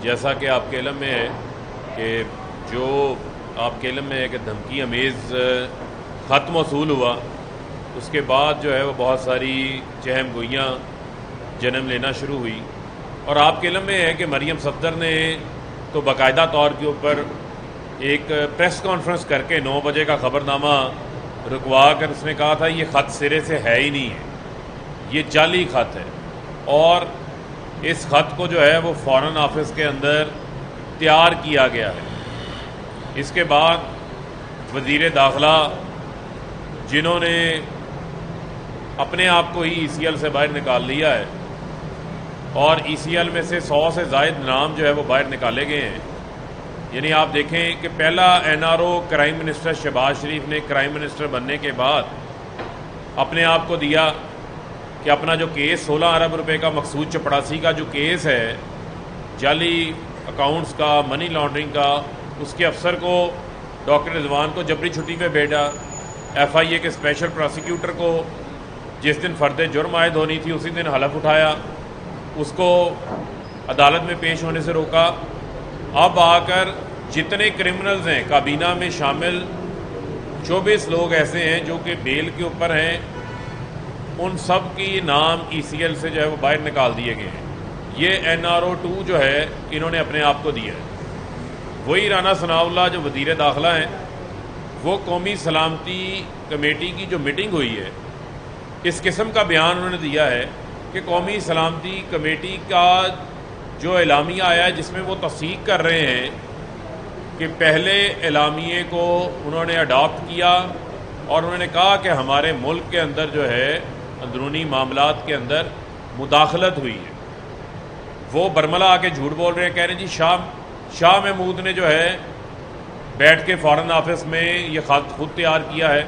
جیسا کہ آپ کے علم میں ہے کہ جو آپ کے علم میں ہے کہ دھمکی امیز خط موصول ہوا، اس کے بعد جو ہے وہ بہت ساری چہم گوئیاں جنم لینا شروع ہوئی، اور آپ کے علم میں ہے کہ مریم صفدر نے تو باقاعدہ طور کے اوپر ایک پریس کانفرنس کر کے 9 بجے کا خبرنامہ رکوا کر اس نے کہا تھا یہ خط سرے سے ہے ہی نہیں ہے، یہ جعلی خط ہے، اور اس خط کو جو ہے وہ فارن آفس کے اندر تیار کیا گیا ہے۔ اس کے بعد وزیر داخلہ جنہوں نے اپنے آپ کو ہی ای سی ایل سے باہر نکال لیا ہے، اور ای سی ایل میں سے 100 سے زائد نام جو ہے وہ باہر نکالے گئے ہیں، یعنی آپ دیکھیں کہ پہلا N R O crime minister Shahbaz Sharif نے کرائم منسٹر بننے کے بعد اپنے آپ کو دیا کہ اپنا جو کیس 16 ارب روپے کا مقصود چپڑاسی کا جو کیس ہے جعلی اکاؤنٹس کا، منی لانڈرنگ کا، اس کے افسر کو ڈاکٹر رضوان کو جبری چھٹی پہ بھیجا، ایف آئی اے کے اسپیشل پراسیکیوٹر کو جس دن فرد جرم عائد ہونی تھی اسی دن حلف اٹھایا، اس کو عدالت میں پیش ہونے سے روکا۔ اب آ کر جتنے کرمنلز ہیں کابینہ میں شامل 24 لوگ ایسے ہیں جو کہ بیل کے اوپر ہیں، ان سب کی نام ای سی ایل سے جو ہے وہ باہر نکال دیے گئے ہیں۔ یہ این آر او 2 جو ہے انہوں نے اپنے آپ کو دیا ہے۔ وہی رانا ثناء اللہ جو وزیر داخلہ ہیں، وہ قومی سلامتی کمیٹی کی جو میٹنگ ہوئی ہے، اس قسم کا بیان انہوں نے دیا ہے کہ قومی سلامتی کمیٹی کا جو اعلامیہ آیا ہے جس میں وہ تصدیق کر رہے ہیں کہ پہلے اعلامیے کو انہوں نے اڈاپٹ کیا، اور انہوں نے کہا کہ ہمارے ملک کے اندر جو ہے اندرونی معاملات کے اندر مداخلت ہوئی ہے۔ وہ برملا آ کے جھوٹ بول رہے ہیں، کہہ رہے ہیں جی شاہ محمود نے جو ہے بیٹھ کے فارن آفس میں یہ خط خود تیار کیا ہے،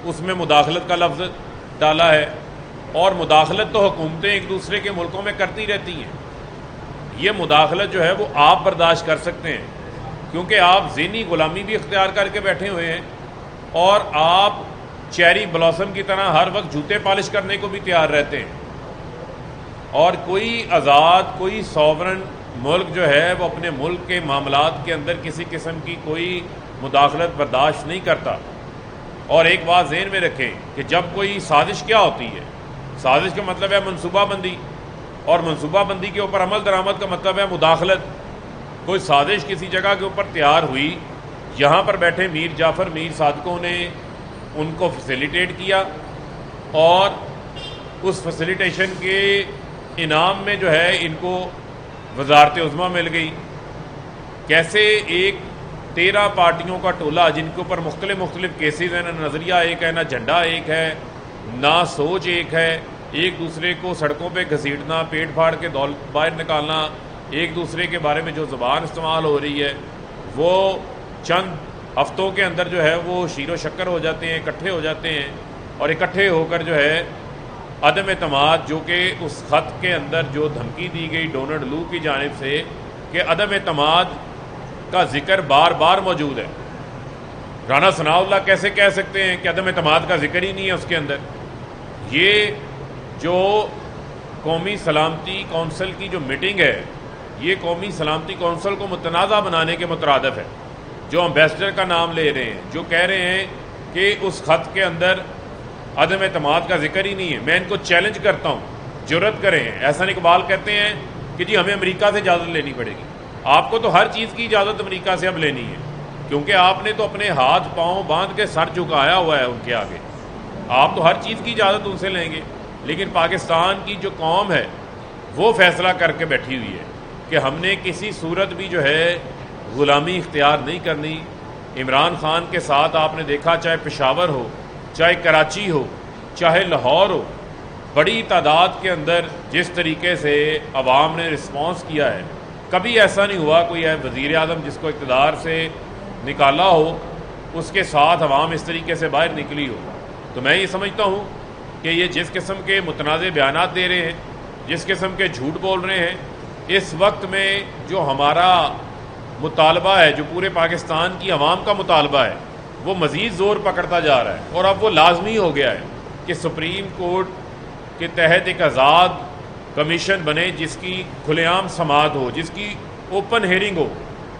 اس میں مداخلت کا لفظ ڈالا ہے، اور مداخلت تو حکومتیں ایک دوسرے کے ملکوں میں کرتی رہتی ہیں۔ یہ مداخلت جو ہے وہ آپ برداشت کر سکتے ہیں کیونکہ آپ ذہنی غلامی بھی اختیار کر کے بیٹھے ہوئے ہیں، اور آپ چیری بلاسم کی طرح ہر وقت جوتے پالش کرنے کو بھی تیار رہتے ہیں، اور کوئی آزاد کوئی سوورن ملک جو ہے وہ اپنے ملک کے معاملات کے اندر کسی قسم کی کوئی مداخلت برداشت نہیں کرتا۔ اور ایک بات ذہن میں رکھیں کہ جب کوئی سازش کیا ہوتی ہے، سازش کا مطلب ہے منصوبہ بندی، اور منصوبہ بندی کے اوپر عمل درآمد کا مطلب ہے مداخلت۔ کوئی سازش کسی جگہ کے اوپر تیار ہوئی، یہاں پر بیٹھے میر جعفر میر صادقوں نے ان کو فیسیلیٹیٹ کیا، اور اس فیسیلیٹیشن کے انعام میں جو ہے ان کو وزارت عظمیٰ مل گئی۔ کیسے ایک 13 پارٹیوں کا ٹولہ جن کے اوپر مختلف کیسز ہیں، نہ نظریہ ایک ہے، نہ جھنڈا ایک ہے، نہ سوچ ایک ہے، ایک دوسرے کو سڑکوں پہ گھسیٹنا، پیٹ پھاڑ کے باہر نکالنا، ایک دوسرے کے بارے میں جو زبان استعمال ہو رہی ہے وہ چند ہفتوں کے اندر جو ہے وہ شیر و شکر ہو جاتے ہیں، اکٹھے ہو جاتے ہیں، اور اکٹھے ہو کر جو ہے عدم اعتماد، جو کہ اس خط کے اندر جو دھمکی دی گئی ڈونلڈ لو کی جانب سے کہ عدم اعتماد کا ذکر بار بار موجود ہے۔ رانا ثناء اللہ کیسے کہہ سکتے ہیں کہ عدم اعتماد کا ذکر ہی نہیں ہے اس کے اندر؟ یہ جو قومی سلامتی کونسل کی جو میٹنگ ہے، یہ قومی سلامتی کونسل کو متنازع بنانے کے مترادف ہے۔ جو امبیسڈر کا نام لے رہے ہیں، جو کہہ رہے ہیں کہ اس خط کے اندر عدم اعتماد کا ذکر ہی نہیں ہے، میں ان کو چیلنج کرتا ہوں، جرأت کریں۔ احسن اقبال کہتے ہیں کہ جی ہمیں امریکہ سے اجازت لینی پڑے گی۔ آپ کو تو ہر چیز کی اجازت امریکہ سے اب لینی ہے، کیونکہ آپ نے تو اپنے ہاتھ پاؤں باندھ کے سر جھکایا ہوا ہے ان کے آگے۔ آپ تو ہر چیز کی اجازت ان سے لیں گے، لیکن پاکستان کی جو قوم ہے وہ فیصلہ کر کے بیٹھی ہوئی ہے کہ ہم نے کسی صورت بھی جو ہے غلامی اختیار نہیں کرنی۔ عمران خان کے ساتھ آپ نے دیکھا، چاہے پشاور ہو، چاہے کراچی ہو، چاہے لاہور ہو، بڑی تعداد کے اندر جس طریقے سے عوام نے رسپانس کیا ہے، کبھی ایسا نہیں ہوا کوئی وزیر اعظم جس کو اقتدار سے نکالا ہو اس کے ساتھ عوام اس طریقے سے باہر نکلی ہو۔ تو میں یہ سمجھتا ہوں کہ یہ جس قسم کے متنازع بیانات دے رہے ہیں، جس قسم کے جھوٹ بول رہے ہیں، اس وقت میں جو ہمارا مطالبہ ہے، جو پورے پاکستان کی عوام کا مطالبہ ہے، وہ مزید زور پکڑتا جا رہا ہے، اور اب وہ لازمی ہو گیا ہے کہ سپریم کورٹ کے تحت ایک آزاد کمیشن بنے جس کی کھلے عام سماعت ہو، جس کی اوپن ہیئرنگ ہو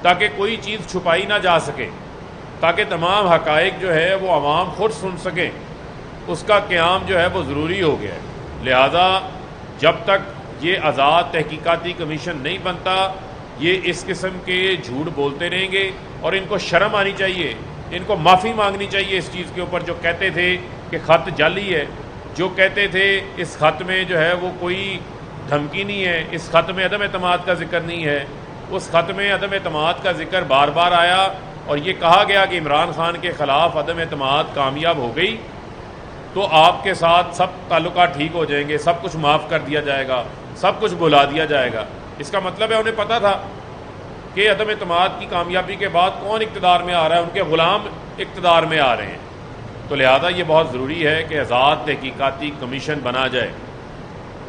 تاکہ کوئی چیز چھپائی نہ جا سکے، تاکہ تمام حقائق جو ہے وہ عوام خود سن سکیں، اس کا قیام جو ہے وہ ضروری ہو گیا ہے۔ لہذا جب تک یہ آزاد تحقیقاتی کمیشن نہیں بنتا یہ اس قسم کے جھوٹ بولتے رہیں گے، اور ان کو شرم آنی چاہیے، ان کو معافی مانگنی چاہیے اس چیز کے اوپر جو کہتے تھے کہ خط جعلی ہے، جو کہتے تھے اس خط میں جو ہے وہ کوئی دھمکی نہیں ہے، اس خط میں عدم اعتماد کا ذکر نہیں ہے۔ اس خط میں عدم اعتماد کا ذکر بار بار آیا اور یہ کہا گیا کہ عمران خان کے خلاف عدم اعتماد کامیاب ہو گئی تو آپ کے ساتھ سب تعلقات ٹھیک ہو جائیں گے، سب کچھ معاف کر دیا جائے گا، سب کچھ بھلا دیا جائے گا۔ اس کا مطلب ہے انہیں پتہ تھا کہ عدم اعتماد کی کامیابی کے بعد کون اقتدار میں آ رہا ہے، ان کے غلام اقتدار میں آ رہے ہیں۔ تو لہذا یہ بہت ضروری ہے کہ آزاد تحقیقاتی کمیشن بنا جائے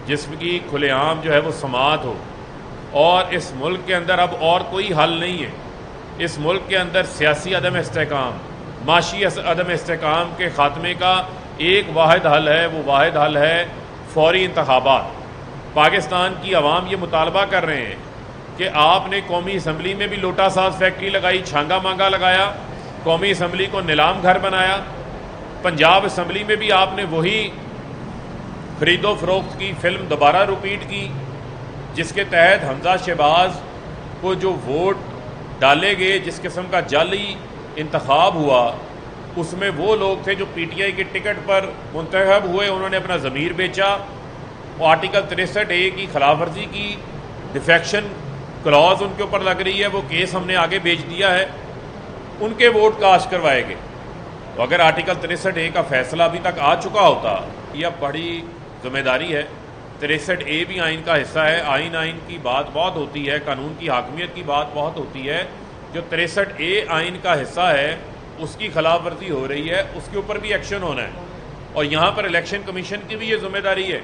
جس کی کھلے عام جو ہے وہ سماعت ہو، اور اس ملک کے اندر اب اور کوئی حل نہیں ہے۔ اس ملک کے اندر سیاسی عدم استحکام، معاشی عدم استحکام کے خاتمے کا ایک واحد حل ہے، وہ واحد حل ہے فوری انتخابات۔ پاکستان کی عوام یہ مطالبہ کر رہے ہیں کہ آپ نے قومی اسمبلی میں بھی لوٹا ساز فیکٹری لگائی، چھانگا مانگا لگایا، قومی اسمبلی کو نیلام گھر بنایا، پنجاب اسمبلی میں بھی آپ نے وہی خرید و فروخت کی فلم دوبارہ ریپیٹ کی، جس کے تحت حمزہ شہباز کو جو ووٹ ڈالے گئے، جس قسم کا جعلی انتخاب ہوا، اس میں وہ لوگ تھے جو پی ٹی آئی کے ٹکٹ پر منتخب ہوئے، انہوں نے اپنا ضمیر بیچا، وہ آرٹیکل 63A کی خلاف ورزی کی، ڈیفیکشن کلاز ان کے اوپر لگ رہی ہے، وہ کیس ہم نے آگے بھیج دیا ہے، ان کے ووٹ کاسٹ کروائے گئے۔ تو اگر آرٹیکل 63A کا فیصلہ ابھی تک آ چکا ہوتا، یہ بڑی ذمہ داری ہے۔ 63A بھی آئین کا حصہ ہے، آئین کی بات بہت ہوتی ہے، قانون کی حاکمیت کی بات بہت ہوتی ہے، جو 63A آئین کا حصہ ہے اس کی خلاف ورزی ہو رہی ہے، اس کے اوپر بھی ایکشن ہونا ہے۔ اور یہاں پر الیکشن کمیشن کی بھی یہ ذمہ داری ہے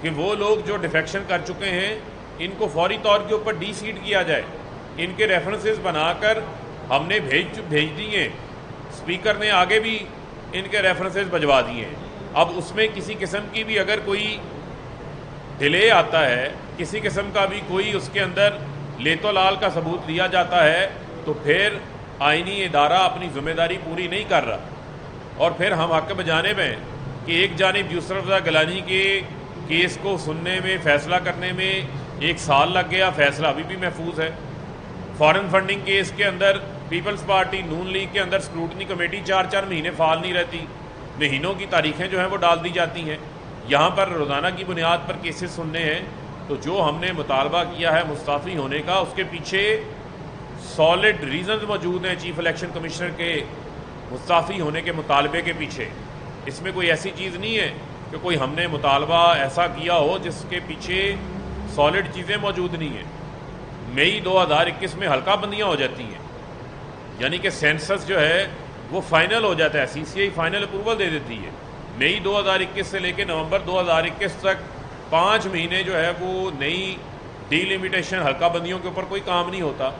کہ وہ لوگ جو ڈیفیکشن کر چکے ہیں ان کو فوری طور کے اوپر ڈی سیٹ کیا جائے۔ ان کے ریفرنسز بنا کر ہم نے بھیج دیے، اسپیکر نے آگے بھی ان کے ریفرنسز بھجوا دیے ہیں۔ اب اس میں کسی قسم کی بھی اگر کوئی ڈیلے آتا ہے، کسی قسم کا بھی کوئی اس کے اندر لیت و لال کا ثبوت لیا جاتا ہے، تو پھر آئینی ادارہ اپنی ذمہ داری پوری نہیں کر رہا، اور پھر ہم حق بجانب ہیں کہ ایک جانب یسر رضا گیلانی کے کیس کو سننے میں، فیصلہ کرنے میں 1 سال لگ گیا، فیصلہ ابھی بھی محفوظ ہے۔ فارن فنڈنگ کیس کے اندر پیپلز پارٹی نون لیگ کے اندر اسکروٹنی کمیٹی 4 مہینے فعال نہیں رہتی، مہینوں کی تاریخیں جو ہیں وہ ڈال دی جاتی ہیں۔ یہاں پر روزانہ کی بنیاد پر کیسز سننے ہیں، تو جو ہم نے مطالبہ کیا ہے مستعفی ہونے کا، اس کے پیچھے سالڈ ریزنز موجود ہیں چیف الیکشن کمشنر کے مستعفی ہونے کے مطالبے کے پیچھے۔ اس میں کوئی ایسی چیز نہیں ہے کہ کوئی ہم نے مطالبہ ایسا کیا ہو جس کے پیچھے سالڈ چیزیں موجود نہیں ہیں۔ مئی 2021 میں حلقہ بندیاں ہو جاتی ہیں، یعنی کہ سینسس جو ہے وہ فائنل ہو جاتا ہے، سی سی آئی فائنل اپروول دے دیتی ہے۔ مئی 2021 سے لے کے نومبر 2021 تک 5 مہینے جو ہے وہ نئی ڈی لمیٹیشن حلقہ بندیوں کے اوپر کوئی کام نہیں ہوتا،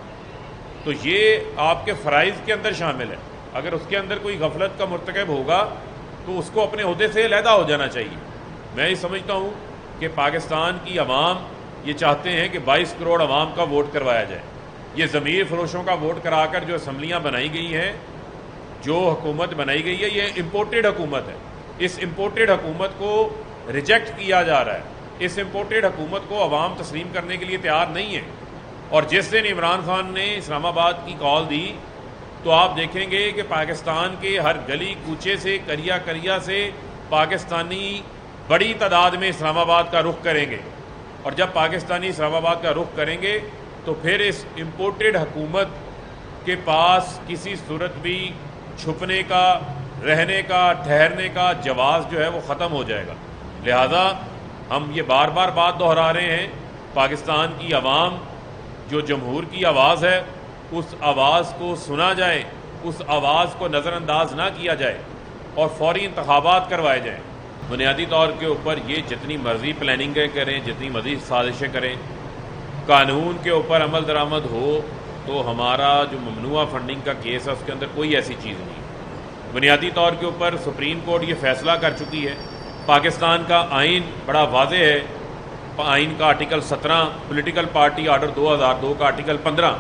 تو یہ آپ کے فرائض کے اندر شامل ہے۔ اگر اس کے اندر کوئی غفلت کا مرتکب ہوگا تو اس کو اپنے عہدے سے علیحدہ ہو جانا چاہیے۔ میں یہ سمجھتا ہوں کہ پاکستان کی عوام یہ چاہتے ہیں کہ 22 کروڑ عوام کا ووٹ کروایا جائے۔ یہ ضمیر فروشوں کا ووٹ کرا کر جو اسمبلیاں بنائی گئی ہیں، جو حکومت بنائی گئی ہے، یہ امپورٹڈ حکومت ہے۔ اس امپورٹڈ حکومت کو ریجیکٹ کیا جا رہا ہے، اس امپورٹڈ حکومت کو عوام تسلیم کرنے کے لیے تیار نہیں ہے۔ اور جس دن عمران خان نے اسلام آباد کی کال دی تو آپ دیکھیں گے کہ پاکستان کے ہر گلی کوچے سے، کریا سے پاکستانی بڑی تعداد میں اسلام آباد کا رخ کریں گے، اور جب پاکستانی اسلام آباد کا رخ کریں گے تو پھر اس امپورٹڈ حکومت کے پاس کسی صورت بھی چھپنے کا، رہنے کا، ٹھہرنے کا جواز جو ہے وہ ختم ہو جائے گا۔ لہذا ہم یہ بار بار بات دہرا رہے ہیں، پاکستان کی عوام جو جمہور کی آواز ہے، اس آواز کو سنا جائے، اس آواز کو نظر انداز نہ کیا جائے، اور فوری انتخابات کروائے جائیں۔ بنیادی طور کے اوپر یہ جتنی مرضی پلاننگیں کریں، جتنی مزید سازشیں کریں، قانون کے اوپر عمل درآمد ہو تو ہمارا جو ممنوعہ فنڈنگ کا کیس ہے اس کے اندر کوئی ایسی چیز نہیں۔ بنیادی طور کے اوپر سپریم کورٹ یہ فیصلہ کر چکی ہے، پاکستان کا آئین بڑا واضح ہے آئین کا آرٹیکل 17، پولیٹیکل پارٹی آرڈر 2002 کا آرٹیکل 15،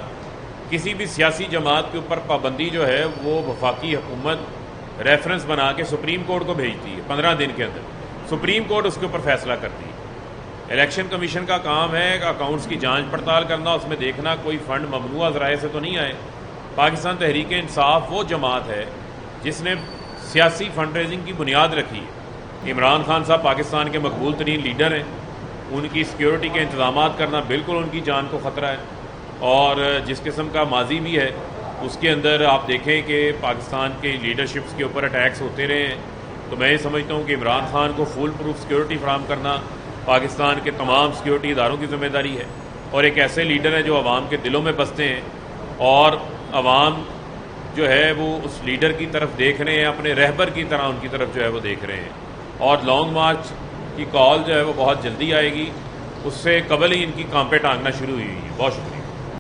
کسی بھی سیاسی جماعت کے اوپر پابندی جو ہے وہ وفاقی حکومت ریفرنس بنا کے سپریم کورٹ کو بھیجتی ہے 15 دن کے اندر، سپریم کورٹ اس کے اوپر فیصلہ کرتی ہے۔ الیکشن کمیشن کا کام ہے کہ اکاؤنٹس کی جانچ پڑتال کرنا، اس میں دیکھنا کوئی فنڈ ممنوعہ ذرائع سے تو نہیں آئے۔ پاکستان تحریک انصاف وہ جماعت ہے جس نے سیاسی فنڈ ریزنگ کی بنیاد رکھی ہے۔ عمران خان صاحب پاکستان کے مقبول ترین لیڈر ہیں، ان کی سیکیورٹی کے انتظامات کرنا بالکل ان کی جان کو خطرہ ہے، اور جس قسم کا ماضی بھی ہے اس کے اندر آپ دیکھیں کہ پاکستان کے لیڈرشپس کے اوپر اٹیکس ہوتے رہے ہیں۔ تو میں یہ سمجھتا ہوں کہ عمران خان کو فول پروف سیکیورٹی فراہم کرنا پاکستان کے تمام سیکیورٹی اداروں کی ذمہ داری ہے، اور ایک ایسے لیڈر ہیں جو عوام کے دلوں میں بستے ہیں، اور عوام جو ہے وہ اس لیڈر کی طرف دیکھ رہے ہیں، اپنے رہبر کی طرح ان کی طرف جو ہے وہ دیکھ رہے ہیں، اور لانگ مارچ کی کال جو ہے وہ بہت جلدی آئے گی، اس سے قبل ہی ان کی کانپیں ٹانگنا شروع ہوئی ہے۔ بہت شکریہ۔